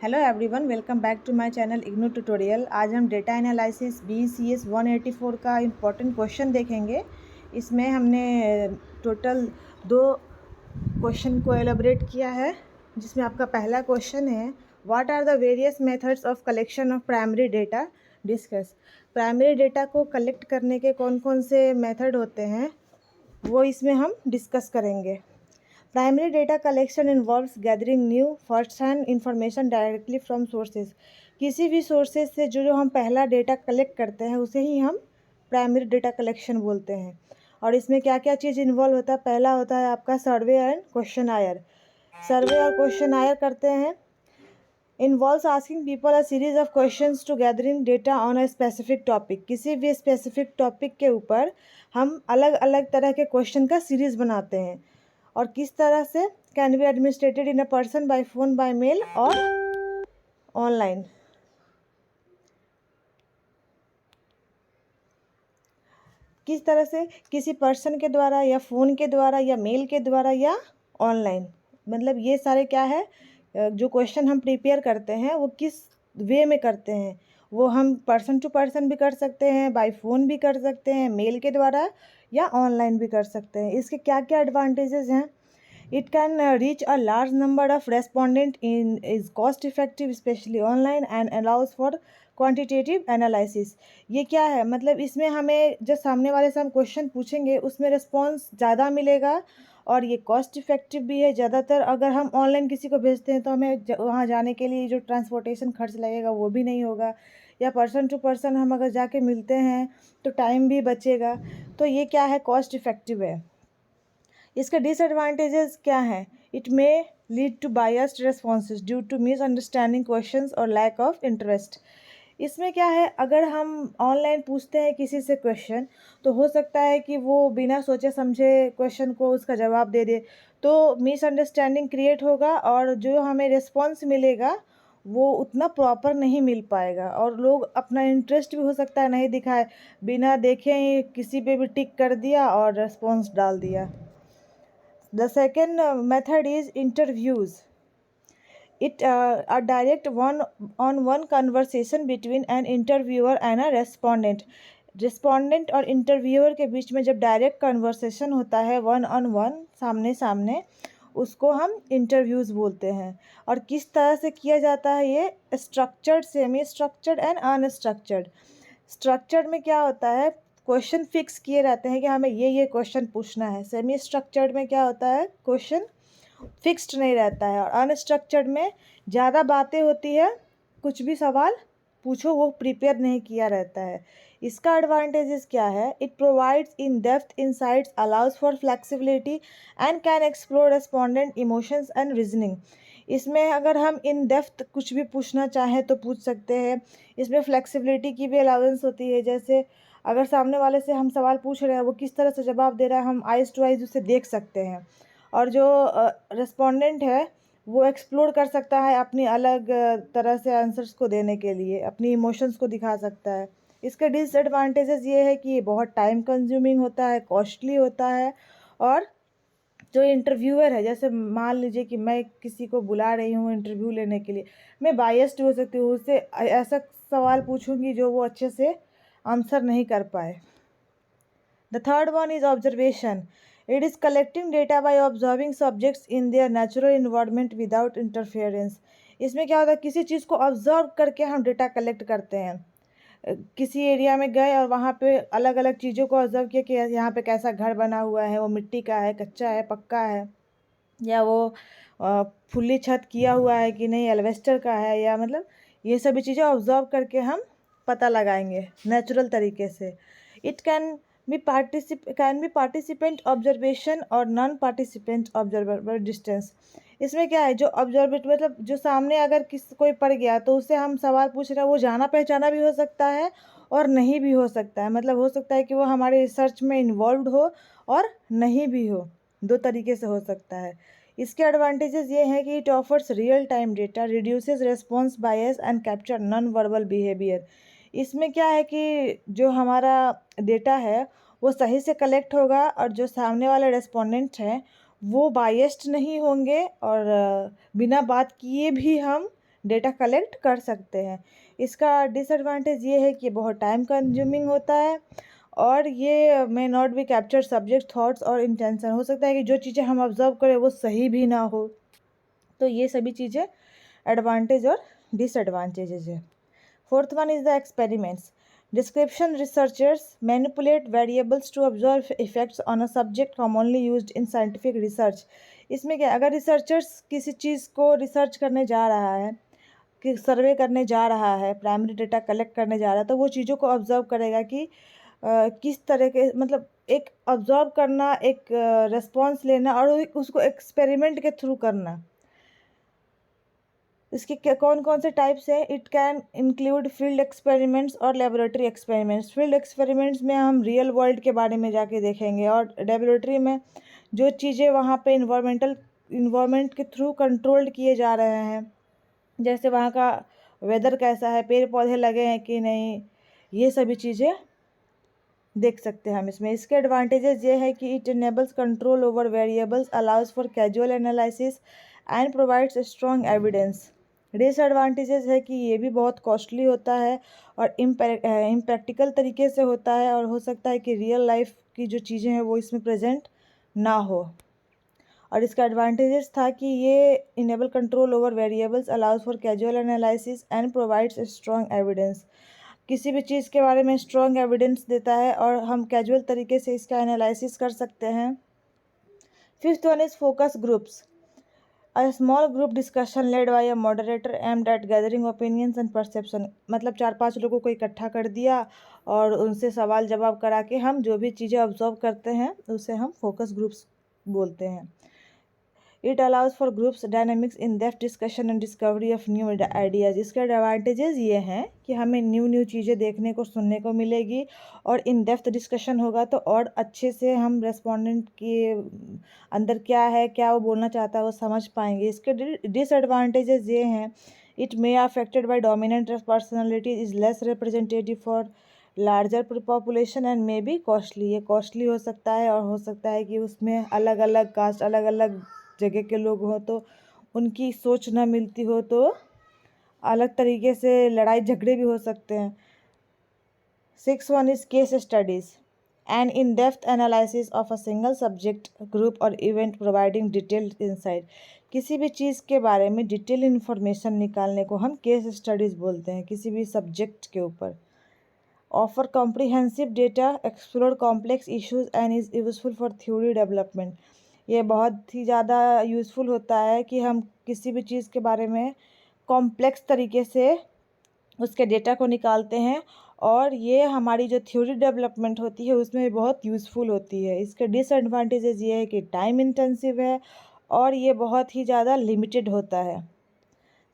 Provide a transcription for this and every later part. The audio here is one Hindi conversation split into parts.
Hello everyone, welcome back to my channel IGNOU tutorial. आज हम डेटा एनालिसिस BCS 184 का इम्पोर्टेंट क्वेश्चन देखेंगे। इसमें हमने टोटल 2 क्वेश्चन को एलेबरेट किया है, जिसमें आपका पहला क्वेश्चन है what are the various methods of collection of primary data discuss. Primary data को कलेक्ट करने के कौन कौन से मेथड होते हैं वो इसमें हम डिस्कस करेंगे। Primary data collection involves gathering new first-hand information directly from sources। किसी भी सोर्सेज से जो हम पहला डेटा कलेक्ट करते हैं उसे ही हम प्राइमरी डेटा कलेक्शन बोलते हैं। और इसमें क्या क्या चीज़ इन्वॉल्व होता है? पहला होता है आपका सर्वे एंड क्वेश्चन आयर। सर्वे और क्वेश्चन आयर करते हैं। Involves asking people a series of questions to gathering data on a specific topic. किसी भी स्पेसिफिक टॉपिक के ऊपर हम अलग अलग तरह के क्वेश्चन का सीरीज बनाते हैं। और किस तरह से? Can be administered in a person, by phone, by mail और ऑनलाइन। किस तरह से? किसी पर्सन के द्वारा या फ़ोन के द्वारा या मेल के द्वारा या ऑनलाइन। मतलब ये सारे क्या है, जो क्वेश्चन हम प्रिपेयर करते हैं वो किस वे में करते हैं। वो हम पर्सन टू पर्सन भी कर सकते हैं, बाय फ़ोन भी कर सकते हैं, मेल के द्वारा या ऑनलाइन भी कर सकते हैं। इसके क्या क्या एडवांटेजेस हैं? It can reach a large number of respondents, is cost effective especially online and allows for quantitative analysis। ये क्या है? मतलब इसमें हमें जो सामने वाले से हम क्वेश्चन पूछेंगे उसमें रिस्पॉन्स ज़्यादा मिलेगा और ये कॉस्ट इफेक्टिव भी है। ज़्यादातर अगर हम ऑनलाइन किसी को भेजते हैं तो हमें वहाँ जाने के लिए जो ट्रांसपोर्टेशन खर्च लगेगा वो भी नहीं होगा, या पर्सन टू पर्सन हम अगर जाके मिलते हैं तो टाइम भी बचेगा। तो ये क्या है? कॉस्ट इफेक्टिव है। इसके डिसएडवांटेजेस क्या हैं? It may lead to biased responses due to misunderstanding questions और लैक ऑफ इंटरेस्ट। इसमें क्या है, अगर हम ऑनलाइन पूछते हैं किसी से क्वेश्चन तो हो सकता है कि वो बिना सोचे समझे क्वेश्चन को उसका जवाब दे दे, तो मिसअंडरस्टैंडिंग क्रिएट होगा और जो हमें रिस्पॉन्स मिलेगा वो उतना प्रॉपर नहीं मिल पाएगा और लोग अपना इंटरेस्ट भी हो सकता है नहीं दिखाए, बिना देखे ही किसी पे भी टिक कर दिया और रिस्पॉन्स डाल दिया। The second method is interviews. It a direct one-on-one conversation between an interviewer and a respondent। Respondent और इंटरव्यूअर के बीच में जब डायरेक्ट कन्वर्सेशन होता है, वन ऑन वन, सामने सामने, उसको हम इंटरव्यूज़ बोलते हैं। और किस तरह से किया जाता है ये? Structured, semi structured and unstructured. Structured में क्या होता है, क्वेश्चन फिक्स किए रहते हैं कि हमें ये क्वेश्चन पूछना है। सेमी स्ट्रक्चर्ड में क्या होता है, क्वेश्चन फिक्स्ड नहीं रहता है। और अनस्ट्रक्चर्ड में ज़्यादा बातें होती है, कुछ भी सवाल पूछो वो प्रिपेयर नहीं किया रहता है। इसका एडवांटेजेस क्या है? It provides in depth insights, allows for flexibility and can explore respondent emotions and reasoning. इसमें अगर हम इन डेप्थ कुछ भी पूछना चाहें तो पूछ सकते हैं। इसमें फ्लेक्सिबिलिटी की भी अलाउंस होती है, जैसे अगर सामने वाले से हम सवाल पूछ रहे हैं वो किस तरह से जवाब दे रहा है, हम आइज़ टू आइज़ उसे देख सकते हैं। और जो रिस्पोंडेंट है वो एक्सप्लोर कर सकता है अपनी अलग तरह से आंसर्स को देने के लिए, अपनी इमोशंस को दिखा सकता है। इसके डिसएडवांटेजेस ये है कि ये बहुत टाइम कंज्यूमिंग होता है, कॉस्टली होता है। और जो इंटरव्यूअर है, जैसे मान लीजिए कि मैं किसी को बुला रही हूँ इंटरव्यू लेने के लिए, मैं बायस्ड हो सकती हूँ, उससे ऐसा सवाल पूछूंगी जो वो अच्छे से आंसर नहीं कर पाए। The third one is observation. It is collecting data by observing subjects in their natural environment without interference। इसमें क्या होता है, किसी चीज़ को ऑब्जर्व करके हम डेटा कलेक्ट करते हैं। किसी एरिया में गए और वहाँ पे अलग अलग चीज़ों को ऑब्जर्व किया कि यहाँ पे कैसा घर बना हुआ है, वो मिट्टी का है, कच्चा है, पक्का है, या वो फुल्ली छत किया हुआ है कि नहीं, एल्वेस्टर का है, या मतलब ये सभी चीज़ें ऑब्जर्व करके हम पता लगाएंगे नेचुरल तरीके से। It can B participant observation और नॉन पार्टिसिपेंट ऑब्जर्वेबल डिस्टेंस। इसमें क्या है, जो ऑब्जर्वेट मतलब जो सामने अगर कोई पड़ गया तो उससे हम सवाल पूछ रहे हैं, वो जाना पहचाना भी हो सकता है और नहीं भी हो सकता है। मतलब हो सकता है कि वो हमारे रिसर्च में इन्वॉल्व हो और नहीं भी हो, दो तरीके से हो सकता है। इसके एडवांटेजेस ये हैं कि it offers real time data, reduces response bias and capture non verbal behaviour. इसमें क्या है कि जो हमारा डेटा है वो सही से कलेक्ट होगा और जो सामने वाले रेस्पोंडेंट हैं वो बायस्ड नहीं होंगे और बिना बात किए भी हम डेटा कलेक्ट कर सकते हैं। इसका डिसएडवांटेज ये है कि बहुत टाइम कंज्यूमिंग होता है और ये may not be capture subject thoughts और इंटेंशन। हो सकता है कि जो चीज़ें हम ऑब्जर्व करें वो सही भी ना हो। तो ये सभी चीज़ें एडवांटेज और डिसएडवांटेजेस है। Fourth one is the experiments. Description researchers manipulate variables to observe effects on a subject commonly used in scientific research. इसमें क्या, अगर रिसर्चर्स किसी चीज़ को रिसर्च करने जा रहा है, कि सर्वे करने जा रहा है, प्राइमरी डेटा कलेक्ट करने जा रहा है, तो वो चीज़ों को ऑब्जर्व करेगा कि किस तरह के, मतलब एक ऑब्जर्व करना, एक रिस्पॉन्स लेना और उसको एक्सपेरिमेंट के थ्रू करना। इसके कौन कौन से टाइप्स हैं? It can include field experiments और लेबोरेटरी एक्सपेरिमेंट्स। फील्ड एक्सपेरिमेंट्स में हम रियल वर्ल्ड के बारे में जाके देखेंगे, और लेबोरेटरी में जो चीज़ें वहाँ पे इन्वायरमेंट के थ्रू कंट्रोल्ड किए जा रहे हैं, जैसे वहाँ का वेदर कैसा है, पेड़ पौधे लगे हैं कि नहीं, ये सभी चीज़ें देख सकते हैं हम इसमें। इसके एडवांटेजेस ये है कि it enables control over variables, allows for casual analysis and provides strong evidence. Disadvantages है कि ये भी बहुत कॉस्टली होता है और इम्प्रैक्टिकल तरीके से होता है, और हो सकता है कि रियल लाइफ की जो चीज़ें हैं वो इसमें प्रेजेंट ना हो। और इसका एडवांटेजेस था कि ये enable control over variables, allows for casual analysis and provides strong evidence. किसी भी चीज़ के बारे में स्ट्रॉन्ग एविडेंस देता है और हम कैजुअल तरीके से इसका एनालिसिस कर सकते हैं। Fifth one is focus groups. A small group discussion led by a moderator aimed at gathering opinions and perception. मतलब 4-5 लोगों को इकट्ठा कर दिया और उनसे सवाल जवाब करा के हम जो भी चीज़ें ऑब्जर्व करते हैं उसे हम फोकस ग्रुप्स बोलते हैं। It allows for groups dynamics in depth discussion and discovery of new ideas. इसके एडवांटेजेस ये हैं कि हमें न्यू चीज़ें देखने को, सुनने को मिलेगी, और इन डेप्थ डिस्कशन होगा तो और अच्छे से हम रेस्पोंडेंट के अंदर क्या है, क्या वो बोलना चाहता है, वो समझ पाएंगे। इसके डिसएडवांटेजेस ये हैं, it may affected by dominant personality, is less representative for larger population and may be costly. ये कॉस्टली हो सकता है, और हो सकता है कि उसमें अलग अलग कास्ट, अलग अलग जगह के लोग हों तो उनकी सोच ना मिलती हो, तो अलग तरीके से लड़ाई झगड़े भी हो सकते हैं। 6 one is case studies and in depth analysis of a single subject, group और इवेंट, प्रोवाइडिंग डिटेल्ड इंसाइट। किसी भी चीज़ के बारे में डिटेल इन्फॉर्मेशन निकालने को हम केस स्टडीज़ बोलते हैं, किसी भी सब्जेक्ट के ऊपर। Offer comprehensive data, explore complex issues and is useful for theory development. ये बहुत ही ज़्यादा यूज़फुल होता है कि हम किसी भी चीज़ के बारे में कॉम्प्लेक्स तरीके से उसके डेटा को निकालते हैं, और ये हमारी जो थ्योरी डेवलपमेंट होती है उसमें भी बहुत यूज़फुल होती है। इसके डिसएडवांटेजेस ये है कि टाइम इंटेंसिव है और ये बहुत ही ज़्यादा लिमिटेड होता है।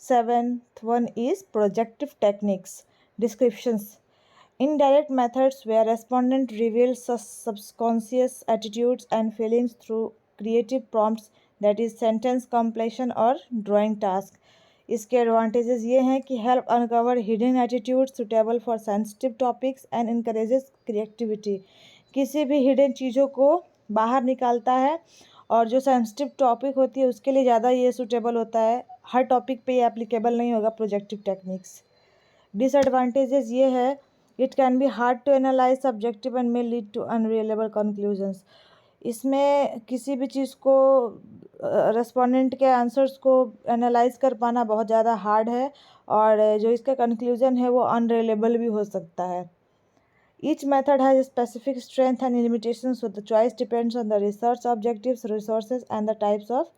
7th one is projective techniques, descriptions, indirect methods where respondent reveals subconscious attitudes and feelings through creative prompts, that is sentence completion और drawing task। इसके एडवांटेजेस ये हैं कि help uncover hidden attitude suitable for sensitive topics and encourages creativity. किसी भी हिडन चीज़ों को बाहर निकालता है, और जो सेंसिटिव टॉपिक होती है उसके लिए ज़्यादा ये सूटेबल होता है। हर टॉपिक पे ये एप्लीकेबल नहीं होगा प्रोजेक्टिव टेक्निक्स। डिसएडवांटेजेस ये है, it can be hard to analyse subjective and may lead to unreliable conclusions. इसमें किसी भी चीज़ को, रेस्पोंडेंट के आंसर्स को एनालाइज कर पाना बहुत ज़्यादा हार्ड है, और जो इसका कंक्लूजन है वो अनरिलेबल भी हो सकता है। Each method has specific strength and limitations, so the choice depends on the research objectives, resources and the types of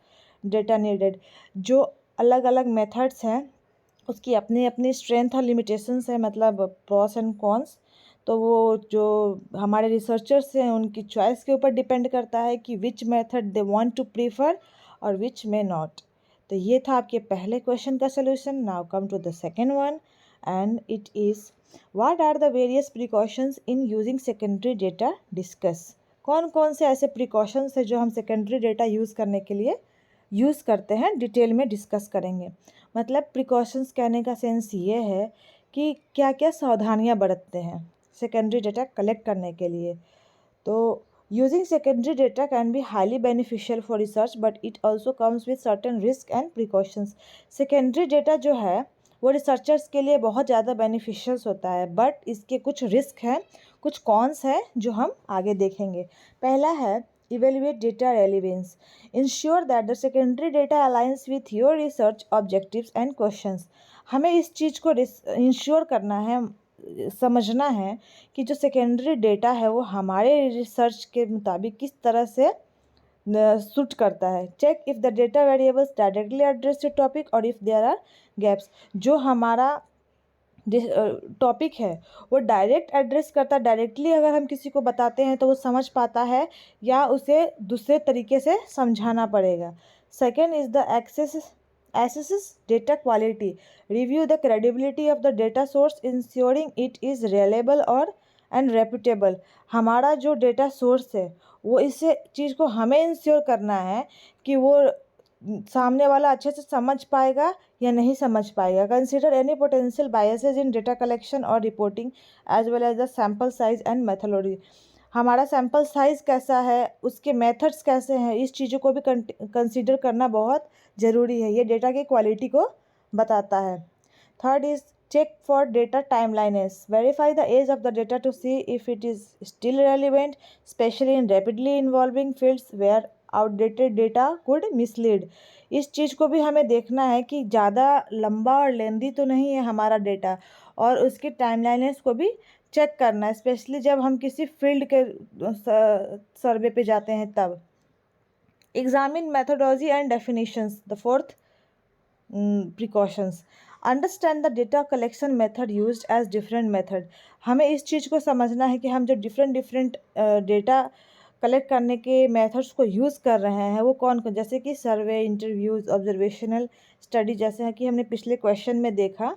data needed. जो अलग अलग मेथड्स हैं उसकी अपनी अपनी स्ट्रेंथ और लिमिटेशंस है, मतलब प्रॉस एंड कॉन्स। तो वो जो हमारे रिसर्चर्स हैं उनकी चॉइस के ऊपर डिपेंड करता है कि which method they want to prefer और विच मे नॉट। तो ये था आपके पहले क्वेश्चन का solution. Now come to the second one, and it is what are the various precautions in using secondary data, discuss. कौन कौन से ऐसे प्रिकॉशंस हैं जो हम सेकेंडरी डेटा यूज़ करने के लिए यूज़ करते हैं, डिटेल में डिस्कस करेंगे। मतलब प्रिकॉशंस कहने का सेंस ये है कि क्या क्या सावधानियां बरतते हैं सेकेंडरी डेटा कलेक्ट करने के लिए। तो Using secondary data can be highly beneficial for research, but it also comes with certain risk and precautions. Secondary data जो है वो रिसर्चर्स के लिए बहुत ज़्यादा बेनिफिशियल्स होता है, बट इसके कुछ रिस्क हैं, कुछ कॉन्स हैं जो हम आगे देखेंगे। पहला है evaluate data relevance. Ensure that the secondary data aligns with your research objectives and questions. हमें इस चीज़ को इंश्योर करना है, समझना है कि जो सेकेंडरी डेटा है वो हमारे रिसर्च के मुताबिक किस तरह से सूट करता है। Check if the data variables directly address the topic और इफ़ देयर आर गैप्स। जो हमारा टॉपिक है वो डायरेक्ट एड्रेस करता है, डायरेक्टली अगर हम किसी को बताते हैं तो वो समझ पाता है या उसे दूसरे तरीके से समझाना पड़ेगा। Second is the assesses data quality. Review the credibility of the data source, ensuring it is reliable और and reputable. हमारा जो डेटा सोर्स है वो इस चीज़ को हमें इंश्योर करना है कि वो सामने वाला अच्छे से समझ पाएगा या नहीं समझ पाएगा। Consider any potential biases in data collection और reporting as well as the sample size and methodology. हमारा सैम्पल साइज़ कैसा है, उसके मेथड्स कैसे हैं, इस चीज़ों को भी कंसीडर करना बहुत ज़रूरी है। ये डेटा की क्वालिटी को बताता है। Third is check for data timeliness. Verify the age of the data to see if it is still relevant, especially in rapidly involving fields where outdated data could mislead. इस चीज़ को भी हमें देखना है कि ज़्यादा लंबा और लेंदी तो नहीं है हमारा डेटा, और उसकी टाइमलाइनेस को भी चेक करना है, स्पेशली जब हम किसी फील्ड के सर्वे पे जाते हैं तब। Examine methodology and definitions. The fourth precautions. Understand the data collection method used as different method. हमें इस चीज़ को समझना है कि हम जो डिफरेंट डेटा कलेक्ट करने के मेथड्स को यूज़ कर रहे हैं वो कौन कौन, जैसे कि सर्वे, इंटरव्यूज़, ऑब्जर्वेशनल स्टडी, जैसे है कि हमने पिछले क्वेश्चन में देखा।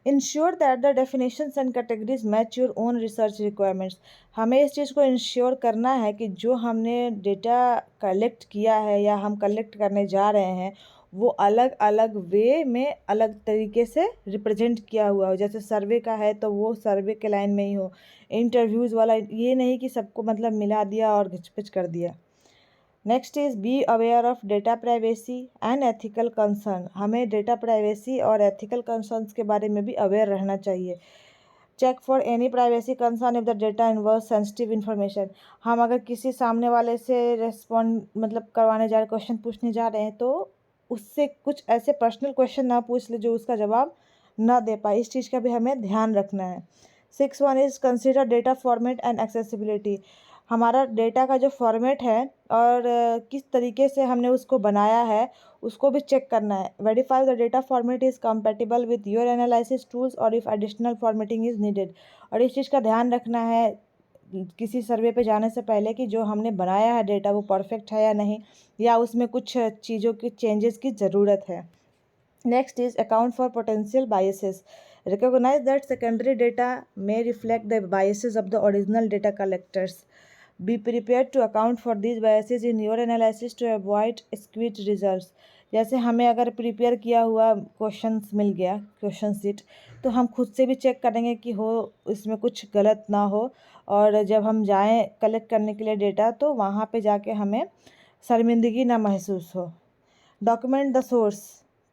Ensure that the definitions and categories match your own research requirements. हमें इस चीज़ को इंश्योर करना है कि जो हमने डेटा कलेक्ट किया है या हम कलेक्ट करने जा रहे हैं वो अलग अलग वे में अलग तरीके से रिप्रेजेंट किया हुआ हो। जैसे सर्वे का है तो वो सर्वे के लाइन में ही हो, इंटरव्यूज़ वाला ये नहीं कि सबको मतलब मिला दिया और घिचपिच कर दिया। Next is be aware of data privacy and ethical concern. हमें डेटा प्राइवेसी और एथिकल कंसर्न्स के बारे में भी अवेयर रहना चाहिए। Check for any privacy concern if the data involve sensitive information. हम अगर किसी सामने वाले से रेस्पॉन्ड मतलब करवाने जा रहे, क्वेश्चन पूछने जा रहे हैं, तो उससे कुछ ऐसे पर्सनल क्वेश्चन ना पूछ ले जो उसका जवाब ना दे पाए। इस चीज़ का भी हमें ध्यान रखना है। 6.1 is consider data format and accessibility. हमारा डेटा का जो फॉर्मेट है और किस तरीके से हमने उसको बनाया है उसको भी चेक करना है। Verify the data format is compatible with your analysis tools और if additional formatting is needed. और इस चीज़ का ध्यान रखना है किसी सर्वे पे जाने से पहले कि जो हमने बनाया है डेटा वो परफेक्ट है या नहीं, या उसमें कुछ चीज़ों की चेंजेस की ज़रूरत है। Next is account for potential biases. Recognize that secondary data may reflect the biases of the original data collectors. Be prepared to account for these biases in your analysis to avoid skewed results. जैसे हमें अगर प्रिपेयर किया हुआ क्वेश्चंस मिल गया, क्वेश्चन सीट, तो हम खुद से भी चेक करेंगे कि हो इसमें कुछ गलत ना हो, और जब हम जाएं कलेक्ट करने के लिए डेटा तो वहाँ पे जाके हमें शर्मिंदगी ना महसूस हो. Document the source.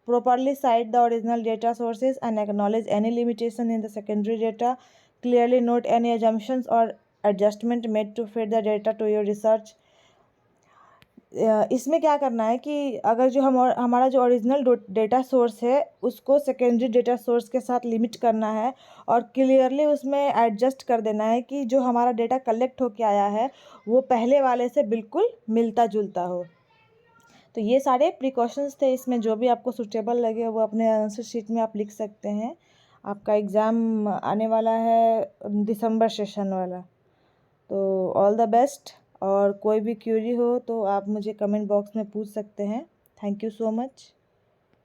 Properly cite the original data sources and acknowledge any limitation in the secondary data. Clearly note any assumptions or adjustment made to fit the data to your research. इसमें क्या करना है कि अगर जो हमारा जो ओरिजिनल डेटा सोर्स है उसको सेकेंडरी डेटा सोर्स के साथ लिमिट करना है और क्लियरली उसमें एडजस्ट कर देना है कि जो हमारा डेटा कलेक्ट होके आया है वो पहले वाले से बिल्कुल मिलता जुलता हो. तो ये सारे प्रिकॉशंस थे. इसमें जो भी आपको सूटेबल लगे वो अपने आंसर शीट में आप लिख सकते हैं. आपका एग्ज़ाम आने वाला है दिसंबर सेशन वाला. तो ऑल द बेस्ट, और कोई भी क्यूरी हो तो आप मुझे कमेंट बॉक्स में पूछ सकते हैं. Thank you so much.